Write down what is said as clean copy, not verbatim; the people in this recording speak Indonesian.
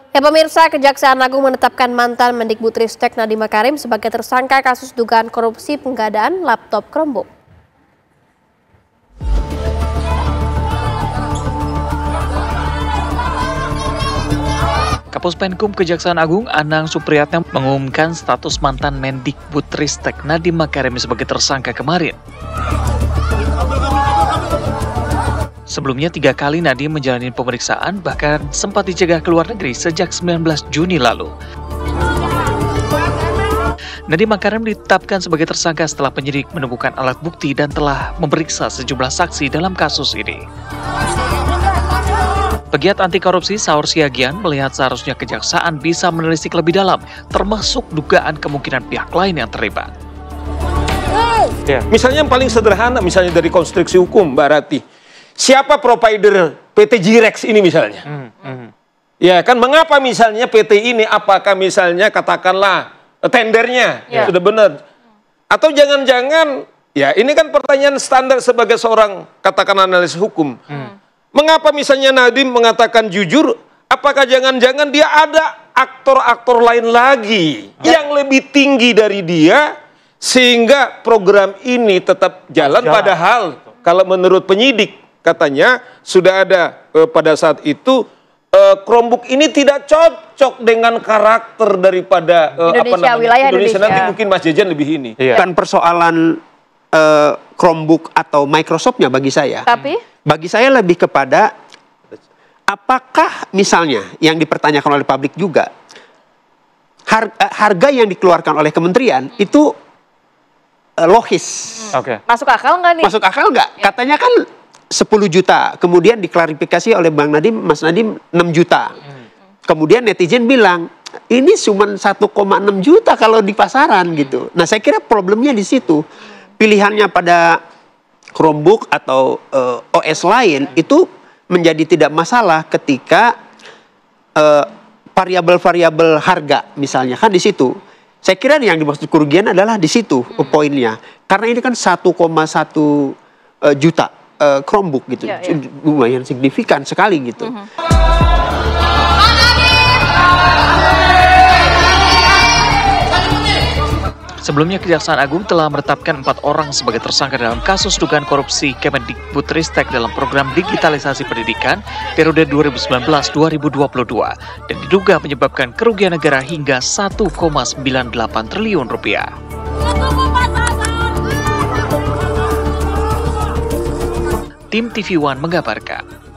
Ya pemirsa, Kejaksaan Agung menetapkan mantan Mendikbudristek Nadiem Makarim sebagai tersangka kasus dugaan korupsi pengadaan laptop Chromebook. Kapuspenkum Kejaksaan Agung Anang Supriyatna mengumumkan status mantan Mendikbudristek Nadiem Makarim sebagai tersangka kemarin. Sebelumnya 3 kali Nadiem menjalani pemeriksaan, bahkan sempat dicegah keluar negeri sejak 19 Juni lalu. Nadiem Makarim ditetapkan sebagai tersangka setelah penyidik menemukan alat bukti dan telah memeriksa sejumlah saksi dalam kasus ini. Pegiat anti korupsi Saur Siagian melihat seharusnya kejaksaan bisa menelisik lebih dalam, termasuk dugaan kemungkinan pihak lain yang terlibat. Ya. Misalnya yang paling sederhana, misalnya dari konstruksi hukum, Mbak Rati. Siapa provider PT Jirex ini misalnya? Ya kan, mengapa misalnya PT ini, apakah misalnya katakanlah tendernya sudah benar? Atau jangan-jangan, ya ini kan pertanyaan standar sebagai seorang katakan analis hukum. Mengapa misalnya Nadiem mengatakan jujur, apakah jangan-jangan dia ada aktor-aktor lain lagi yang lebih tinggi dari dia, sehingga program ini tetap jalan. Padahal kalau menurut penyidik, katanya sudah ada pada saat itu Chromebook ini tidak cocok dengan karakter daripada Indonesia. Nanti mungkin Mas Jejen lebih ini. Bukan persoalan Chromebook atau Microsoft-nya bagi saya. Tapi bagi saya lebih kepada apakah misalnya yang dipertanyakan oleh publik juga harga yang dikeluarkan oleh kementerian itu logis. Masuk akal nggak nih? Masuk akal nggak? Katanya kan 10 juta, kemudian diklarifikasi oleh Bang Nadiem, Mas Nadiem 6 juta. Kemudian netizen bilang, ini cuma 1,6 juta kalau di pasaran gitu. Nah saya kira problemnya di situ. Pilihannya pada Chromebook atau OS lain itu menjadi tidak masalah ketika variabel-variabel harga misalnya kan di situ. Saya kira yang dimaksud kerugian adalah di situ poinnya. Karena ini kan 1,1 juta. Chromebook gitu, lumayan signifikan sekali gitu. Sebelumnya Kejaksaan Agung telah menetapkan 4 orang sebagai tersangka dalam kasus dugaan korupsi Kemendikbudristek dalam program digitalisasi pendidikan periode 2019-2022 dan diduga menyebabkan kerugian negara hingga 1,98 triliun rupiah. Tim TV One mengabarkan.